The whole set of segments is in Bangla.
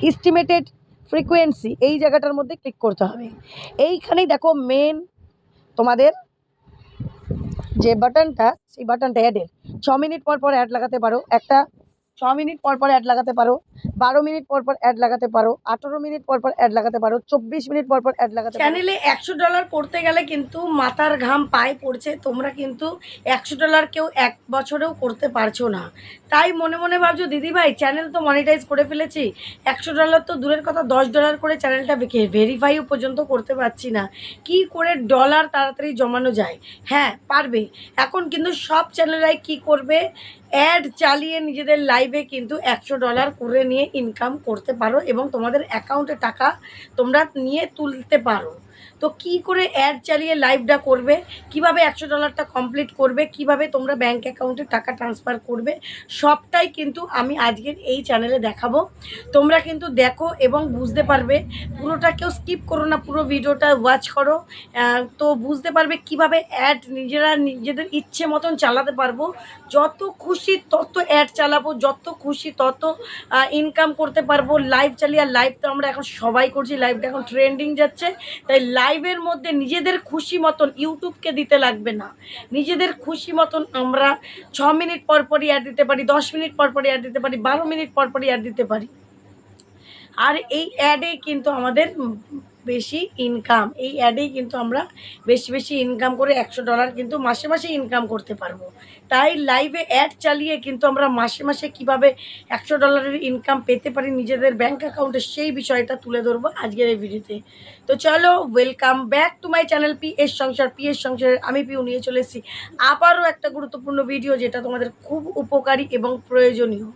এস্টিমেটেড ফ্রিকোয়েন্সি এই জায়গাটার মধ্যে ক্লিক করতে হবে। এইখানেই দেখো মেন তোমাদের যে বাটনটা, সেই বাটনটা অ্যাডের 6 মিনিট পর পর অ্যাড লাগাতে পারো, একটা 6 মিনিট পর পর অ্যাড লাগাতে পারো, 12 মিনিট পর পর অ্যাড লাগাতে পারো, 18 মিনিট পর পর অ্যাড লাগাতে পারো, 24 মিনিট পর পর অ্যাড লাগাতে পারো। চ্যানেলে $100 করতে গেলে কিন্তু মাথার ঘাম পায়ে পড়ছে। তোমরা কিন্তু $100 কেউ 1 বছরেও করতে পারছো না। তাই মনে মনে ভাবছো দিদিভাই চ্যানেল তো মনিটাইজ করে ফেলেছি, $100 তো দূরের কথা, $10 করে চ্যানেলটা ভেরিফাইও পর্যন্ত করতে পারছি না, কি করে ডলার তাড়াতাড়ি জমানো যায়? হ্যাঁ পারবে। এখন কিন্তু সব চ্যানেলরাই কি করবে, অ্যাড চালিয়ে নিজেদের লাইভে কিন্তু $100 করে নিয়ে ইনকাম করতে পারো এবং তোমাদের অ্যাকাউন্টে টাকা তোমরা নিয়ে তুলতে পারো। তো কি করে অ্যাড চালিয়ে লাইভটা করবে, কিভাবে $100টা কমপ্লিট করবে, কিভাবে তোমরা ব্যাঙ্ক অ্যাকাউন্টে টাকা ট্রান্সফার করবে, সবটাই কিন্তু আমি আজকের এই চ্যানেলে দেখাবো। তোমরা কিন্তু দেখো এবং বুঝতে পারবে, পুরোটা কেউ স্কিপ করো না, পুরো ভিডিওটা ওয়াচ করো। তো বুঝতে পারবে কিভাবে অ্যাড নিজেদের ইচ্ছে মতন চালাতে পারবো। যত খুশি তত অ্যাড চালাবো, যত খুশি তত ইনকাম করতে পারবো লাইভ চালিয়ে। আর লাইভ তো আমরা এখন সবাই করছি, লাইভটা এখন ট্রেন্ডিং যাচ্ছে। তাই লাইভের মধ্যে নিজেদের খুশি মতন, ইউটিউবকে দিতে লাগবে না, নিজেদের খুশি মতন আমরা 6 মিনিট পর পরই অ্যাড দিতে পারি, 10 মিনিট পর পরই অ্যাড দিতে পারি, 12 মিনিট পর পরই অ্যাড দিতে পারি। আর এই অ্যাডে কিন্তু আমাদের বেশি ইনকাম, এই অ্যাডেই কিন্তু আমরা বেশি বেশি ইনকাম করে $100 কিন্তু মাসে মাসে ইনকাম করতে পারবো। তাই লাইভে অ্যাড চালিয়ে কিন্তু আমরা মাসে মাসে কীভাবে $100 ইনকাম পেতে পারি নিজেদের ব্যাঙ্ক অ্যাকাউন্টে, সেই বিষয়টা তুলে ধরবো আজকের এই ভিডিওতে। তো চলো, welcome back to my channel PS সংসার। PS সংসারের আমি পিউ নিয়ে চলে এসেছি আবারও একটা গুরুত্বপূর্ণ ভিডিও, যেটা তোমাদের খুব উপকারী এবং প্রয়োজনীয়।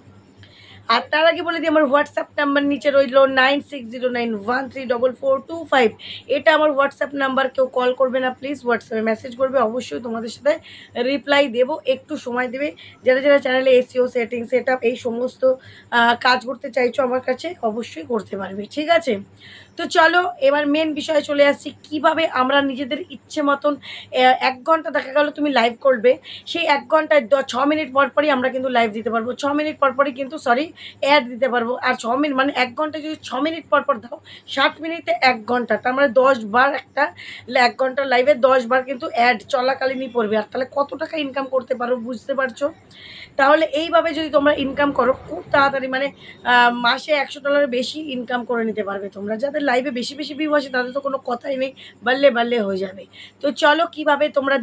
আর তার আগে বলে দিই, আমার হোয়াটসঅ্যাপ নাম্বার নিচে রইল 9609134425। এটা আমার হোয়াটসঅ্যাপ নাম্বার, কেউ কল করবে না প্লিজ, হোয়াটসঅ্যাপে মেসেজ করবে। অবশ্যই তোমাদের সাথে রিপ্লাই দেবো, একটু সময় দেবে। যারা যারা চ্যানেলে এসইও সেটিং সেট আপ এই সমস্ত কাজ করতে চাইছো আমার কাছে, অবশ্যই করতে পারবে, ঠিক আছে? তো চলো এবার মেন বিষয়ে চলে আসছি, কিভাবে আমরা নিজেদের ইচ্ছে মতন 1 ঘন্টা দেখা গেল তুমি লাইভ করবে, সেই 1 ঘন্টায় 6 মিনিট পর পরই আমরা কিন্তু লাইভ দিতে পারবো, 6 মিনিট পর পরই কিন্তু অ্যাড দিতে পারবো। আর 6 মিনিট মানে 1 ঘন্টায় যদি 6 মিনিট পর পর দাও, 60 মিনিটে 1 ঘন্টা, তার মানে 10 বার একটা 1 ঘন্টার লাইভে 10 বার কিন্তু অ্যাড চলাকালীনই পড়বে। আর তাহলে কত টাকা ইনকাম করতে পারো বুঝতে পারছো? তাহলে এইভাবে যদি তোমরা ইনকাম করো খুব তাড়াতাড়ি, মানে মাসে $100 বেশি ইনকাম করে নিতে পারবে তোমরা। যাদের লাইভে বেশি বেশি ভিউ আসে তাদের তো কোনো কথাই নেই, বাড়লে বাড়লে হয়ে যাবে। তো চলো কিভাবে তোমরা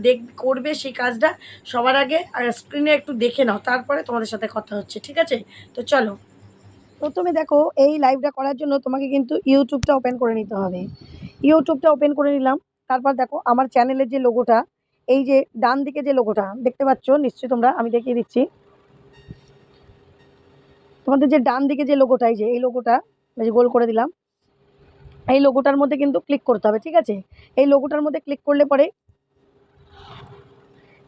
করবে সেই কাজটা সবার আগে স্ক্রিনে একটু দেখে নাও, তারপরে তোমাদের সাথে কথা হচ্ছে, ঠিক আছে? তো চলো, প্রথমে দেখো এই লাইভটা করার জন্য তোমাকে কিন্তু ইউটিউবটা ওপেন করে নিতে হবে। ইউটিউবটা ওপেন করে নিলাম, তারপর দেখো আমার চ্যানেলের যে লোগোটা, এই যে ডান দিকে যে লোগোটা দেখতে পাচ্ছ নিশ্চয়ই তোমরা, আমি দেখিয়ে দিচ্ছি তোমাদের, যে ডান দিকে যে লোগোটা, এই যে এই লোগোটা গোল করে দিলাম, এই লোগোটার মধ্যে কিন্তু ক্লিক করতে হবে, ঠিক আছে? এই লোগোটার মধ্যে ক্লিক করলে পরে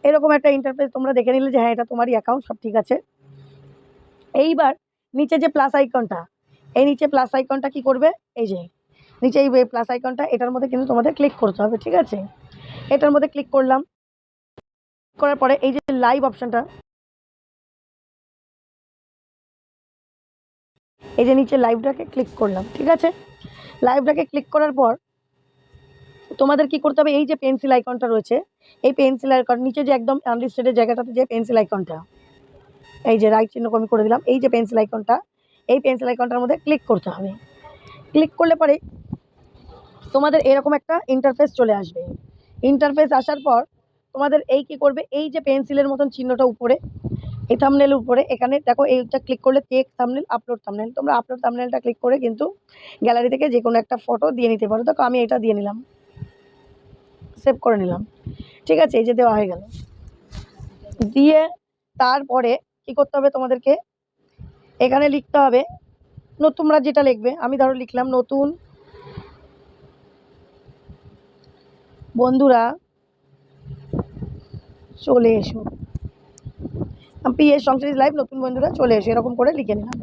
এরকম একটা ইন্টারফেস তোমরা দেখে নিলে যে হ্যাঁ এটা তোমারই অ্যাকাউন্ট, সব ঠিক আছে। এইবার নিচে যে প্লাস আইকনটা, এই নিচে প্লাস আইকনটা কি করবে, এই যে নিচে এই প্লাস আইকনটা, এটার মধ্যে কিন্তু তোমাদের ক্লিক করতে হবে, ঠিক আছে? এটার মধ্যে ক্লিক করলাম, করার পরে এই যে লাইভ অপশনটা, এই যে নিচে লাইভটাকে ক্লিক করলাম, ঠিক আছে? লাইভটাকে ক্লিক করার পর তোমাদের কি করতে হবে, এই যে পেন্সিল আইকনটা রয়েছে, এই পেন্সিল আইকন নিচে যে একদম আনলিস্টেডের জায়গাটাতে যে পেন্সিল আইকনটা, এই যে রাইট চিহ্ন আমি করে দিলাম, এই যে পেন্সিল আইকনটা, এই পেন্সিল আইকনটার মধ্যে ক্লিক করতে হবে। ক্লিক করলে পরে তোমাদের এরকম একটা ইন্টারফেস চলে আসবে। ইন্টারফেস আসার পর তোমাদের এই কি করবে, এই যে পেন্সিলের মতন চিহ্নটা উপরে, এই থাম্বনেলের উপরে, এখানে দেখো এইটা ক্লিক করলে টেক থাম্বনেল, আপলোড থাম্বনেল, তোমরা আপলোড থাম্বনেলটা ক্লিক করে কিন্তু গ্যালারি থেকে যে কোনো একটা ফটো দিয়ে নিতে পারো। দেখো আমি এটা দিয়ে নিলাম, সেভ করে নিলাম, ঠিক আছে? এই যে দেওয়া হয়ে গেল। দিয়ে তারপরে কি করতে হবে তোমাদেরকে, এখানে লিখতে হবে, তোমরা যেটা লিখবে, আমি ধরো লিখলাম নতুন বন্ধুরা চলে এসো, PS সংসার লাইভ, নতুন বন্ধুরা চলে এসো, এরকম করে লিখে নিলাম।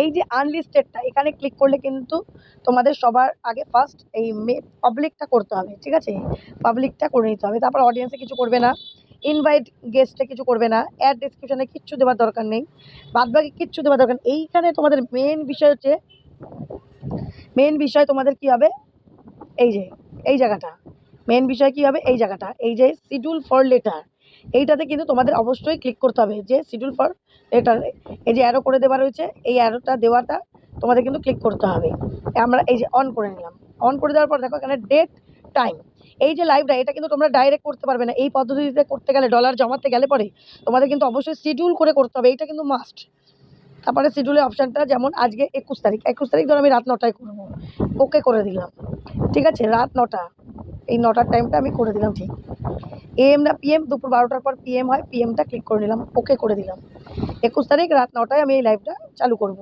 এই যে আনলিস্টেডটা, এখানে ক্লিক করলে কিন্তু তোমাদের সবার আগে ফার্স্ট এই পাবলিকটা করতে হবে, ঠিক আছে? পাবলিকটা করে নিতে হবে, তারপর অডিয়েন্সে কিছু করবে না, ইনভাইট গেস্টে কিছু করবে না, অ্যাড ডেসক্রিপশনে কিচ্ছু দেওয়ার দরকার নেই, বাদবাকি কিচ্ছু দেওয়ার দরকার নেই। এইখানে তোমাদের মেন বিষয় তোমাদের কি হবে, এই যে এই জায়গাটা মেন বিষয় কি হবে, এই জায়গাটা এই যে শিডিউল ফর লেটার, এইটাতে কিন্তু তোমাদের অবশ্যই ক্লিক করতে হবে যে শিডিউল ফর লেটার, এই যে অ্যারো করে দেওয়া রয়েছে, এই অ্যারোটা দেওয়াটা তোমাদের কিন্তু ক্লিক করতে হবে। আমরা এই যে অন করে নিলাম, অন করে দেওয়ার পর দেখো এখানে ডেট টাইম, এই যে লাইভটা এটা কিন্তু তোমরা ডাইরেক্ট করতে পারবে না, এই পদ্ধতিতে করতে গেলে ডলার জমাতে গেলে পরে তোমাদের কিন্তু অবশ্যই শিডিউল করে করতে হবে, এইটা কিন্তু মাস্ট। তারপরে শিডিউলের অপশানটা যেমন আজকে 21 তারিখ ধর আমি রাত 9টায় করবো, ওকে করে দিলাম, ঠিক আছে, রাত 9টা, এই 9টার টাইমটা আমি করে দিলাম ঠিক। এএম না পিএম, দুপুর 12টার পর পিএম হয়, পিএমটা ক্লিক করে নিলাম, ওকে করে দিলাম। 21 তারিখ রাত 9টায় আমি এই লাইভটা চালু করব।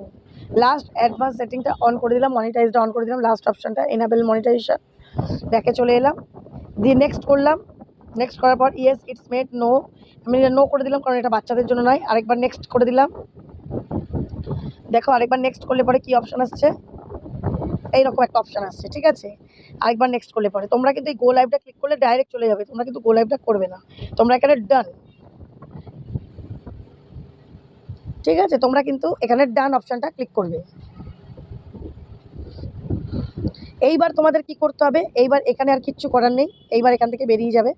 লাস্ট অ্যাডভান্স সেটিংটা অন করে দিলাম, মনিটাইজটা অন করে দিলাম, লাস্ট অপশানটা এনাবেল মনিটাইজেশন, ব্যাকে চলে এলাম, দিয়ে নেক্সট করলাম। নেক্সট করার পর ইয়েস ইটস মেড নো, আমি নো করে দিলাম কারণ এটা বাচ্চাদের জন্য নয়। আরেকবার নেক্সট করে দিলাম, দেখো আরেকবার নেক্সট করলে পরে কী অপশান আসছে, এইরকম একটা অপশান আসছে, ঠিক আছে। আরেকবার নেক্সট করলে পরে তোমরা কিন্তু এই গো লাইভটা ক্লিক করলে ডাইরেক্ট চলে যাবে, তোমরা কিন্তু গো লাইভটা করবে না, তোমরা এখানে ডান, ঠিক আছে, তোমরা কিন্তু এখানে ডান অপশানটা ক্লিক করবে। এইবার তোমাদের কি করতে হবে, এইবার এখানে আর কিচ্ছু করার নেই, এইবার এখান থেকে বেরিয়ে যাবে,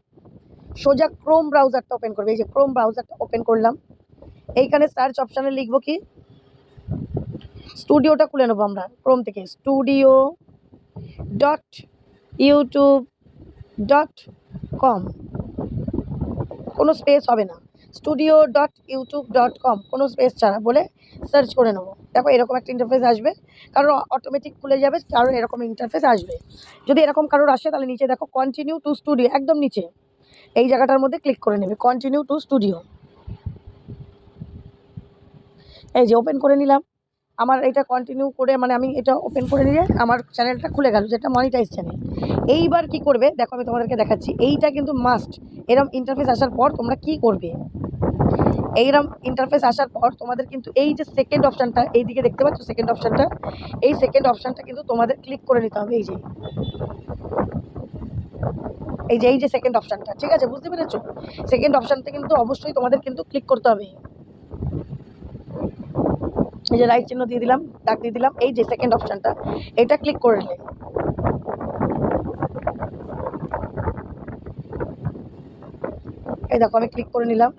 সোজা ক্রোম ব্রাউজারটা ওপেন করবে, এই যে ক্রোম ব্রাউজারটা ওপেন করলাম, এইখানে সার্চ অপশানে লিখবো কি স্টুডিওটা খুলে নেবো আমরা ক্রোম থেকে, studio.youtube.com, কোনো স্পেস হবে না, studio.youtube.com কোনো স্পেস ছাড়া বলে সার্চ করে নেবো। দেখো এরকম একটা ইন্টারফেস আসবে, কারণ অটোমেটিক খুলে যাবে, কারণ এরকম ইন্টারফেস আসবে। যদি এরকম কারোর আসে তাহলে নিচে দেখো কন্টিনিউ টু স্টুডিও, একদম নিচে এই জায়গাটার মধ্যে ক্লিক করে নেবে, কন্টিনিউ টু স্টুডিও, এই যে ওপেন করে নিলাম। আমার এটা কন্টিনিউ করে মানে আমি এটা ওপেন করে নিলে আমার চ্যানেলটা খুলে গেল, যেটা মনিটাইজ চ্যানেল। এইবার কি করবে দেখো আমি তোমাদেরকে দেখাচ্ছি, এইটা কিন্তু মাস্ট, এরকম ইন্টারফেস আসার পর তোমরা কি করবে, এইরকম ইন্টারফেস আসার পর তোমাদের কিন্তু এই যে সেকেন্ড অপশানটা এইদিকে দেখতে পাচ্ছ, সেকেন্ড অপশানটা, এই সেকেন্ড অপশানটা কিন্তু তোমাদের ক্লিক করে নিতে হবে, এই যে সেকেন্ড অপশানটা, ঠিক আছে, বুঝতে পেরেছো, সেকেন্ড অপশানটা কিন্তু অবশ্যই তোমাদের কিন্তু ক্লিক করতে হবে, এই যে রাইট চিহ্ন দিয়ে দিলাম, দাগ দিয়ে দিলাম, এই যে সেকেন্ড অপশানটা এটা ক্লিক করে নিলে, এই দেখো আমি ক্লিক করে নিলাম।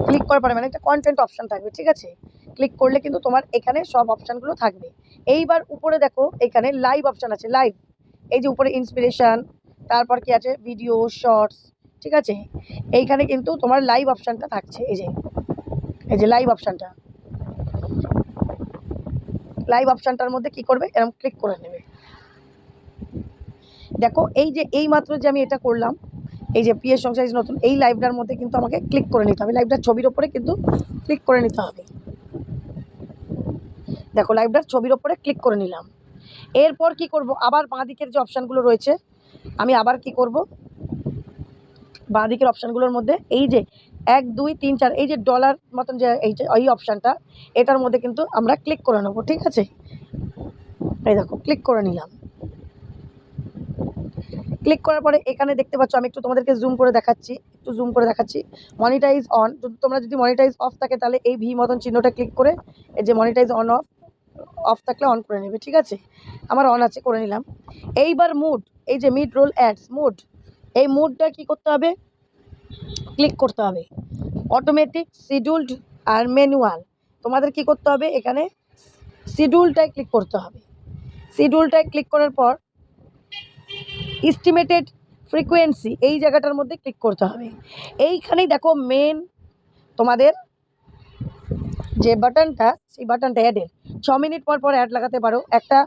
ক্লিক করার পরে মানে একটা কন্টেন্ট অপশান থাকবে, ঠিক আছে, ক্লিক করলে কিন্তু তোমার এখানে সব অপশানগুলো থাকবে। এইবার উপরে দেখো এখানে লাইভ অপশান আছে, লাইভ, এই যে উপরে ইন্সপিরেশন, তারপর কি আছে ভিডিও শর্টস, ঠিক আছে, এইখানে কিন্তু তোমার লাইভ অপশানটা থাকছে, এই যে লাইভ অপশানটা, লাইভ অপশানটার মধ্যে কি করবে এরকম ক্লিক করে নেবে। দেখো এই যে এই মাত্র যে আমি এটা করলাম, এই যে পিএস সংসার নতুন, এই লাইভটার মধ্যে কিন্তু আমাকে ক্লিক করে নিতে হবে, লাইভটার ছবির ওপরে কিন্তু ক্লিক করে নিতে হবে। দেখো লাইভটার ছবির ওপরে ক্লিক করে নিলাম। এরপর কি করব, আবার বাঁ দিকের যে অপশানগুলো রয়েছে আমি আবার কি করব, বাঁ দিকের অপশানগুলোর মধ্যে এই যে 1 2 3 4 এই যে ডলার মতন যে এই অপশানটা, এটার মধ্যে কিন্তু আমরা ক্লিক করে নেবো, ঠিক আছে, এই দেখো ক্লিক করে নিলাম। ক্লিক করার পরে এখানে দেখতে পাচ্ছ, আমি একটু তোমাদেরকে জুম করে দেখাচ্ছি, মনিটাইজ অন, তোমরা যদি মনিটাইজ অফ থাকে তাহলে এই ভি মতন চিহ্নটা ক্লিক করে এই যে মনিটাইজ অন অফ থাকলে অন করে নেবে, ঠিক আছে, আমার অন আছে, করে নিলাম। এইবার মুড, এই যে মিড রোল অ্যাডস মুড, এই মুডটা কি করতে হবে, ক্লিক করতে হবে, অটোমেটিক, শিডিউলড আর ম্যানুয়াল, তোমাদের কি করতে হবে এখানে শিডিউলটায় ক্লিক করতে হবে। শিডিউলটায় ক্লিক করার পর এস্টিমেটেড ফ্রিকোয়েন্সি এই জায়গাটার মধ্যে ক্লিক করতে হবে। এইখানেই দেখো মেন তোমাদের যে বাটনটা, সেই বাটনটা অ্যাডের 6 মিনিট পর পর অ্যাড লাগাতে পারো, একটা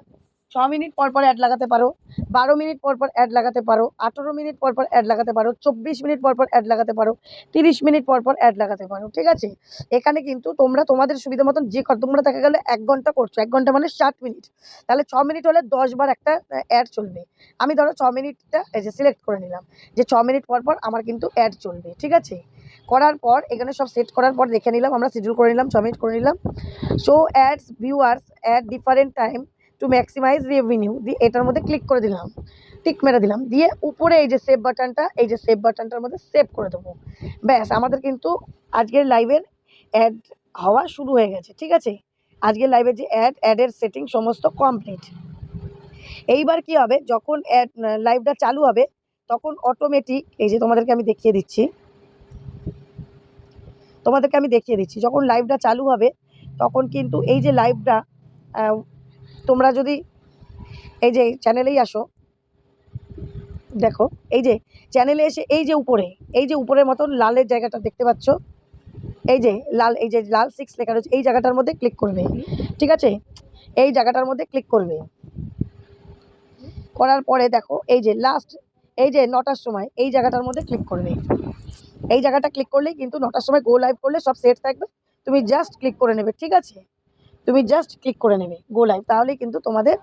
6 মিনিট পর পর অ্যাড লাগাতে পারো, 12 মিনিট পর পর অ্যাড লাগাতে পারো, 18 মিনিট পর পর অ্যাড লাগাতে পারো, 24 মিনিট পর পর অ্যাড লাগাতে পারো, 30 মিনিট পর পর অ্যাড লাগাতে পারো, ঠিক আছে। এখানে কিন্তু তোমরা তোমাদের সুবিধা মতন যে তোমরা দেখা গেলে 1 ঘন্টা করছো, 1 ঘন্টা মানে 60 মিনিট, তাহলে 6 মিনিট হলে 10 বার একটা অ্যাড চলবে। আমি ধরো 6 মিনিটটা এই যে সিলেক্ট করে নিলাম যে 6 মিনিট পর পর আমার কিন্তু অ্যাড চলবে, ঠিক আছে। করার পর এখানে সব সেট করার পর দেখে নিলাম, আমরা শিডিউল করে নিলাম, 6 মিনিট করে নিলাম। Show ads viewers at different time to maximize revenue দিয়ে এটার মধ্যে ক্লিক করে দিলাম। টিক মেরে দিলাম, দিয়ে উপরে এই যে সেভ বাটনটা, এই যে সেভ বাটনটার মধ্যে সেভ করে দেবো। ব্যাস আমাদের কিন্তু আজকের লাইভের অ্যাড হওয়া শুরু হয়ে গেছে। ঠিক আছে, আজকের লাইভের যে অ্যাডের সেটিং সমস্ত কমপ্লিট। এইবার কি হবে, যখন লাইভটা চালু হবে তখন অটোমেটিক এই যে তোমাদেরকে আমি দেখিয়ে দিচ্ছি, যখন লাইভটা চালু হবে তখন কিন্তু এই যে লাইভটা তোমরা যদি এই যে চ্যানেলেই আসো, দেখো এই যে চ্যানেলে এসে এই যে উপরের মতন লালের জায়গাটা দেখতে পাচ্ছ, এই যে লাল 6 লেখা রয়েছে, এই জায়গাটার মধ্যে ক্লিক করবে। ঠিক আছে, এই জায়গাটার মধ্যে ক্লিক করবে, করার পরে দেখো এই যে লাস্ট এই যে 9টার সময় এই জায়গাটার মধ্যে ক্লিক করবে। এই জায়গাটা ক্লিক করলেই কিন্তু 9টার সময় গো লাইভ করলে সব সেট থাকবে, তুমি জাস্ট ক্লিক করে নেবে। ঠিক আছে, তুমি জাস্ট ক্লিক করে নেবে গো লাইভ, তাহলেই কিন্তু তোমাদের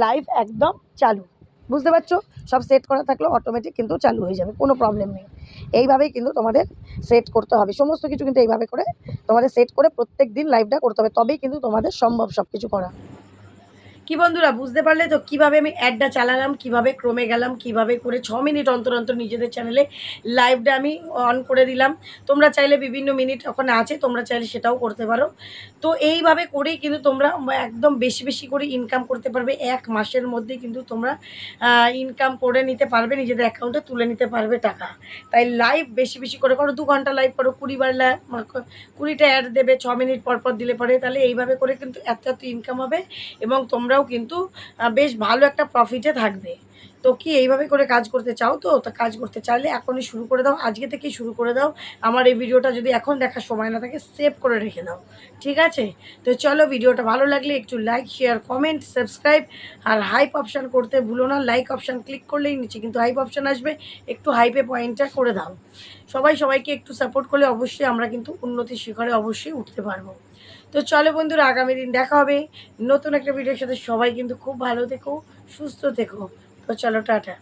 লাইভ একদম চালু। বুঝতে পারছো, সব সেট করা থাকলে অটোমেটিক কিন্তু চালু হয়ে যাবে, কোনো প্রবলেম নেই। এইভাবেই কিন্তু তোমাদের সেট করতে হবে সমস্ত কিছু, কিন্তু এইভাবে করে তোমাদের সেট করে প্রত্যেক দিন লাইভটা করতে হবে, তবেই কিন্তু তোমাদের সম্ভব সব কিছু করা। কি বন্ধুরা, বুঝতে পারলে তো কিভাবে আমি অ্যাডটা চালালাম, কিভাবে ক্রমে গেলাম, কিভাবে করে 6 মিনিট অন্তর অন্তর নিজেদের চ্যানেলে লাইভটা আমি অন করে দিলাম। তোমরা চাইলে বিভিন্ন মিনিট ওখানে আছে, তোমরা চাইলে সেটাও করতে পারো। তো এইভাবে করেই কিন্তু তোমরা একদম বেশি বেশি করে ইনকাম করতে পারবে। 1 মাসের মধ্যে কিন্তু তোমরা ইনকাম করে নিতে পারবে, নিজেদের অ্যাকাউন্টে তুলে নিতে পারবে টাকা। তাই লাইভ বেশি বেশি করে করো, 2 ঘন্টা লাইভ করো, 20 বার 20টা অ্যাড দেবে, 6 মিনিট পর পর দিলে পরে, তাহলে এইভাবে করে কিন্তু এত এত ইনকাম হবে এবং তোমরাও কিন্তু বেশ ভালো একটা প্রফিটে থাকবে। তো কি এইভাবে করে কাজ করতে চাও? তো কাজ করতে চাইলে এখনই শুরু করে দাও, আজকে থেকেই শুরু করে দাও। আমার এই ভিডিওটা যদি এখন দেখার সময় না থাকে, সেভ করে রেখে দাও। ঠিক আছে, তো চলো, ভিডিওটা ভালো লাগলে একটু লাইক, শেয়ার, কমেন্ট, সাবস্ক্রাইব আর হাইপ অপশান করতে ভুলো না। লাইক অপশান ক্লিক করলেই নিচে কিন্তু হাইপ অপশান আসবে, একটু হাইপে পয়েন্টটা করে দাও। সবাইকে একটু সাপোর্ট করলে অবশ্যই আমরা কিন্তু উন্নতির শিখরে অবশ্যই উঠতে পারবো। তো চলো বন্ধুরা, আগামী দিন দেখা হবে নতুন একটা ভিডিওর সাথে। সবাই কিন্তু খুব ভালো থেকো, সুস্থ থেকো। তো চলো, টাটা।